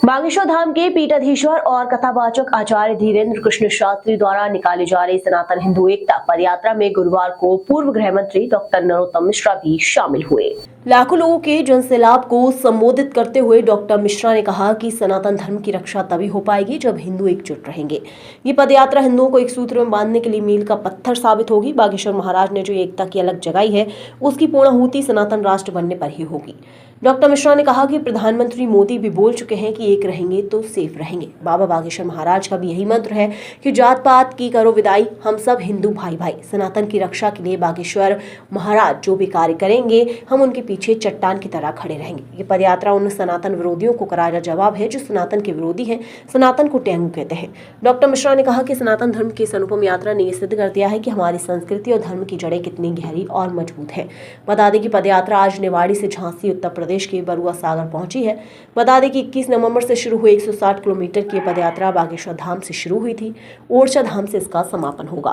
बागेश्वर धाम के पीठाधीश्वर और कथावाचक आचार्य धीरेन्द्र कृष्ण शास्त्री द्वारा निकाली जा रही सनातन हिंदू एकता पदयात्रा में गुरुवार को पूर्व गृह मंत्री डॉक्टर नरोत्तम मिश्रा भी शामिल हुए। लाखों लोगों के जनसैलाब को संबोधित करते हुए डॉक्टर मिश्रा ने कहा कि सनातन धर्म की रक्षा तभी हो पाएगी जब हिंदू एकजुट रहेंगे। ये पदयात्रा हिंदुओं को एक सूत्र में बांधने के लिए मील का पत्थर साबित होगी। बागेश्वर महाराज ने जो एकता की अलग जगाई है, उसकी पूर्णाहुति सनातन राष्ट्र बनने पर ही होगी। डॉक्टर मिश्रा ने कहा कि प्रधानमंत्री मोदी भी बोल चुके हैं कि एक रहेंगे तो सेफ रहेंगे। बाबा बागेश्वर महाराज का भी यही मंत्र है कि जात पात की करो विदाई, हम सब हिंदू भाई भाई। सनातन की रक्षा के लिए बागेश्वर महाराज जो भी कार्य करेंगे, हम उनके पीछे चट्टान की तरह खड़े रहेंगे। ये पदयात्रा उन सनातन विरोधियों को करारा जवाब है जो सनातन के विरोधी हैं, सनातन को टेंगू कहते हैं। डॉक्टर मिश्रा ने कहा कि सनातन धर्म की इस अनुपम यात्रा ने यह सिद्ध कर दिया है कि हमारी संस्कृति और धर्म की जड़ें कितनी गहरी और मजबूत है। बता दें कि पदयात्रा आज निवाड़ी से झांसी उत्तर प्रदेश के बरुआ सागर पहुंची है। बता दें कि 21 नवंबर से शुरू हुई 160 किलोमीटर की पदयात्रा बागेश्वर धाम से शुरू हुई थी। ओरछा धाम से इसका समापन होगा।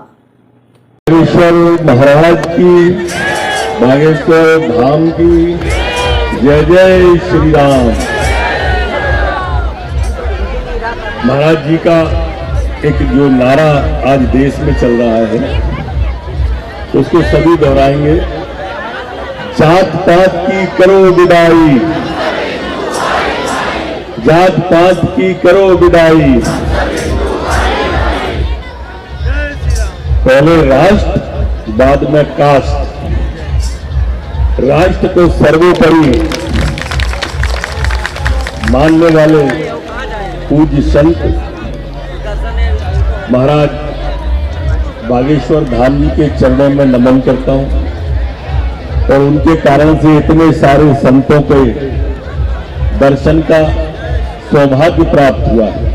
बागेश्वर महाराज की, बागेश्वर धाम की जय जय श्री राम। महाराज जी का एक जो नारा आज देश में चल रहा है, उसको सभी दोहराएंगे। जात पात की करो विदाई, जात पात की करो विदाई। पहले राष्ट्र, बाद में कास्ट। राष्ट्र को सर्वोपरि मानने वाले पूज्य संत महाराज बागेश्वर धाम जी के चरणों में नमन करता हूं और उनके कारण से इतने सारे संतों के दर्शन का सौभाग्य प्राप्त हुआ है।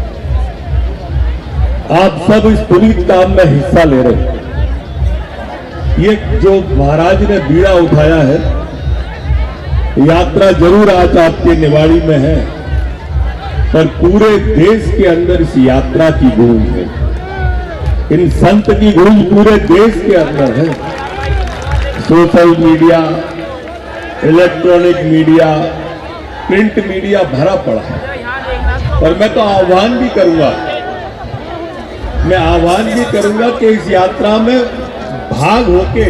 आप सब इस पुनीत काम में हिस्सा ले रहे हैं। ये जो महाराज ने बीड़ा उठाया है, यात्रा जरूर आज आपके निवाड़ी में है, पर पूरे देश के अंदर इस यात्रा की गूंज है। इन संत की गूंज पूरे देश के अंदर है। Social media, electronic media, print media भरा पड़ा है। और मैं तो आह्वान भी करूंगा कि इस यात्रा में भाग होके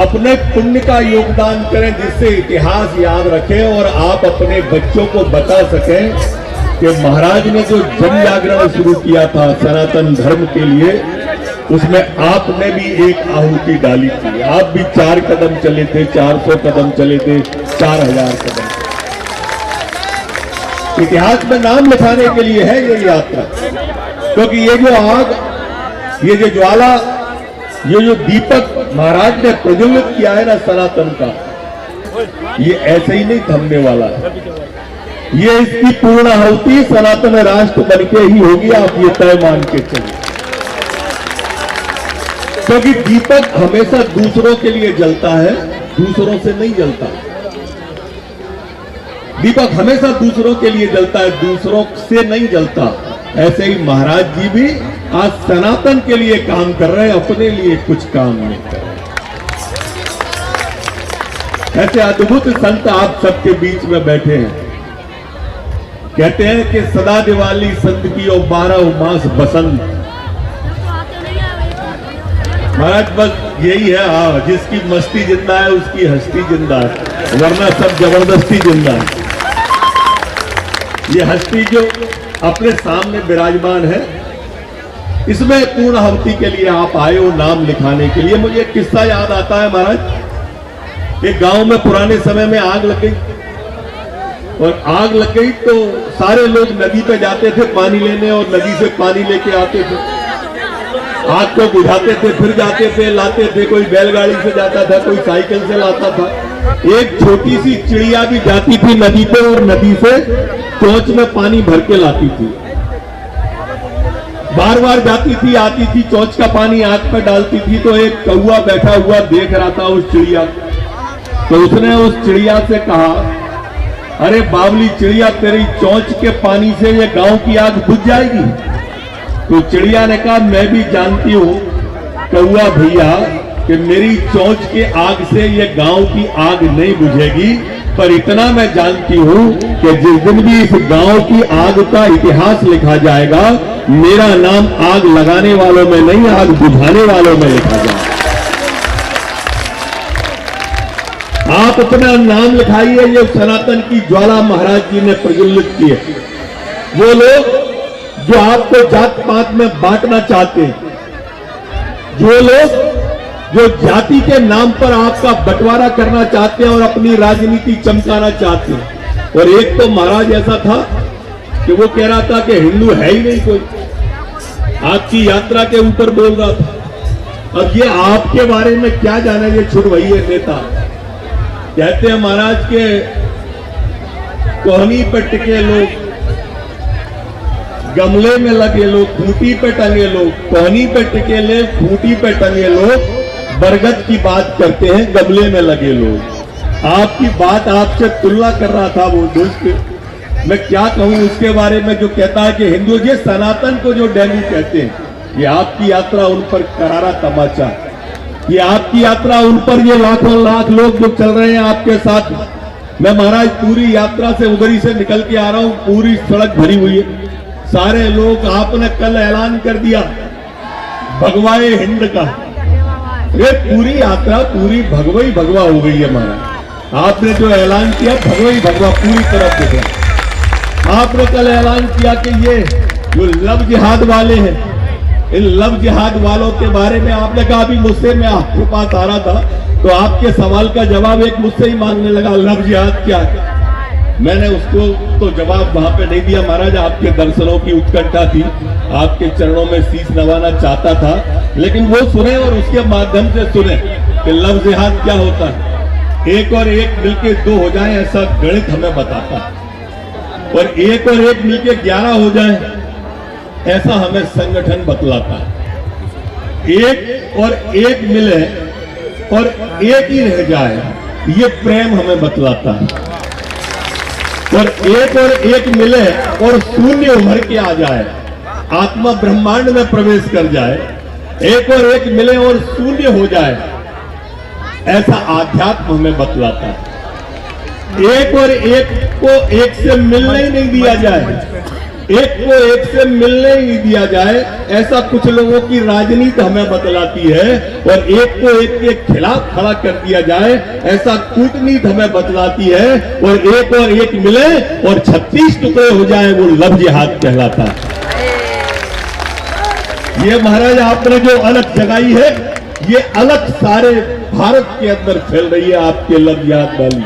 अपने पुण्य का योगदान करें, जिससे इतिहास याद रखें और आप अपने बच्चों को बता सकें कि महाराज ने जो जन जागरण शुरू किया था सनातन धर्म के लिए, उसमें आपने भी एक आहुति डाली थी। आप भी 4 कदम चले थे, 400 कदम चले थे, 4000 कदम। इतिहास में नाम लिखाने के लिए है ये यात्रा, क्योंकि ये जो आग, ये जो ज्वाला, ये जो दीपक महाराज ने प्रज्वलित किया है ना सनातन का, ये ऐसे ही नहीं थमने वाला है। ये इसकी पूर्णाहुति सनातन राष्ट्र बनके ही होगी, आप ये तय मान के चलिए। क्योंकि दीपक हमेशा दूसरों के लिए जलता है, दूसरों से नहीं जलता। दीपक हमेशा दूसरों के लिए जलता है, दूसरों से नहीं जलता। ऐसे ही महाराज जी भी आज सनातन के लिए काम कर रहे हैं, अपने लिए कुछ काम नहीं कर रहे। ऐसे अद्भुत संत आप सबके बीच में बैठे हैं। कहते हैं कि सदा दिवाली संत की और 12 मास बसंत। महाराज बस यही है, हाँ, जिसकी मस्ती जिंदा है उसकी हस्ती जिंदा है, वरना सब जबरदस्ती जिंदा है। ये हस्ती जो अपने सामने विराजमान है, इसमें पूर्णाहुति के लिए आप आए हो, नाम लिखाने के लिए। मुझे एक किस्सा याद आता है महाराज। एक गांव में पुराने समय में आग लग गई, और आग लग गई तो सारे लोग नदी पे जाते थे पानी लेने, और नदी से पानी लेके आते थे, आग को बुझाते थे, फिर जाते थे, लाते थे। कोई बैलगाड़ी से जाता था, कोई साइकिल से लाता था। एक छोटी सी चिड़िया भी जाती थी नदी पे, और नदी से चोंच में पानी भर के लाती थी। बार बार जाती थी, आती थी, चोंच का पानी आग पर डालती थी। तो एक कौवा बैठा हुआ देख रहा था उस चिड़िया, तो उसने उस चिड़िया से कहा, अरे बावली चिड़िया, तेरी चोंच के पानी से ये गांव की आग बुझ जाएगी? तो चिड़िया ने कहा, मैं भी जानती हूं कौवा भैया कि मेरी चोंच के आग से ये गांव की आग नहीं बुझेगी, पर इतना मैं जानती हूं कि जिस दिन भी इस गांव की आग का इतिहास लिखा जाएगा, मेरा नाम आग लगाने वालों में नहीं, आग बुझाने वालों में लिखा जाएगा। आप अपना नाम लिखाइए, ये सनातन की ज्वाला महाराज जी ने प्रज्वलित की है। वो लोग जो आपको जात पात में बांटना चाहते हैं, जो लोग जो जाति के नाम पर आपका बंटवारा करना चाहते हैं और अपनी राजनीति चमकाना चाहते हैं। और एक तो महाराज ऐसा था कि वो कह रहा था कि हिंदू है ही नहीं कोई, आपकी यात्रा के ऊपर बोल रहा था। अब ये आपके बारे में क्या जाने, ये छुड़वैये नेता कहते हैं महाराज के कोहनी पे टिके लोग, गमले में लगे लोग, खूंटी पे टंगे लोग, कोहनी पे टिके ले, खूंटी पे टंगे लोग, बरगद की बात करते हैं, गमले में लगे लोग। आपकी बात आपसे तुलना कर रहा था वो दोस्त। मैं क्या कहूं उसके बारे में जो कहता है कि हिंदू, ये सनातन को जो डेंगू कहते हैं, ये आपकी यात्रा उन पर करारा तमाचा, ये आपकी यात्रा उन पर, ये लाखों लाख लोग जो चल रहे हैं आपके साथ। मैं महाराज पूरी यात्रा से उगरी से निकल के आ रहा हूं, पूरी सड़क भरी हुई है, सारे लोग। आपने कल ऐलान कर दिया भगवाए हिंद का, ये पूरी यात्रा पूरी भगवाई भगवा हो गई है महाराज। आपने जो ऐलान किया भगवाई भगवा पूरी तरफ दिखा। आपने कल ऐलान किया कि ये जो लव जिहाद वाले हैं, इन लव जिहाद वालों के बारे में आपने कहा, अभी मुझसे मैं आपके पास आ रहा था तो आपके सवाल का जवाब एक मुझसे ही मांगने लगा, लव जिहाद क्या है। मैंने उसको तो जवाब वहां पे नहीं दिया महाराज, आपके दर्शनों की उत्कंठा थी, आपके चरणों में शीश नवाना चाहता था, लेकिन वो सुने और उसके माध्यम से सुने कि लव जिहाद क्या होता है। एक और एक मिलके 2 हो जाए ऐसा गणित हमें बताता है, और एक और एक मिलके 11 हो जाए ऐसा हमें संगठन बतलाता है। एक और एक मिले और एक ही रह जाए, ये प्रेम हमें बतलाता है। और एक मिले और शून्य उभर के आ जाए, आत्मा ब्रह्मांड में प्रवेश कर जाए, एक और एक मिले और शून्य हो जाए, ऐसा आध्यात्म हमें बतलाता है। एक और एक को एक से मिलने ही नहीं दिया जाए, एक को एक से मिलने ही नहीं दिया जाए, ऐसा कुछ लोगों की राजनीति हमें बतलाती है। और एक को एक के खिलाफ खड़ा कर दिया जाए, ऐसा कूटनीति हमें बतलाती है। और एक मिले और 36 टुकड़े हो जाए, वो लव जिहाद कहलाता है। ये महाराज आपने जो अलग जगाई है, ये अलग सारे भारत के अंदर फैल रही है आपके लव जिहाद वाली।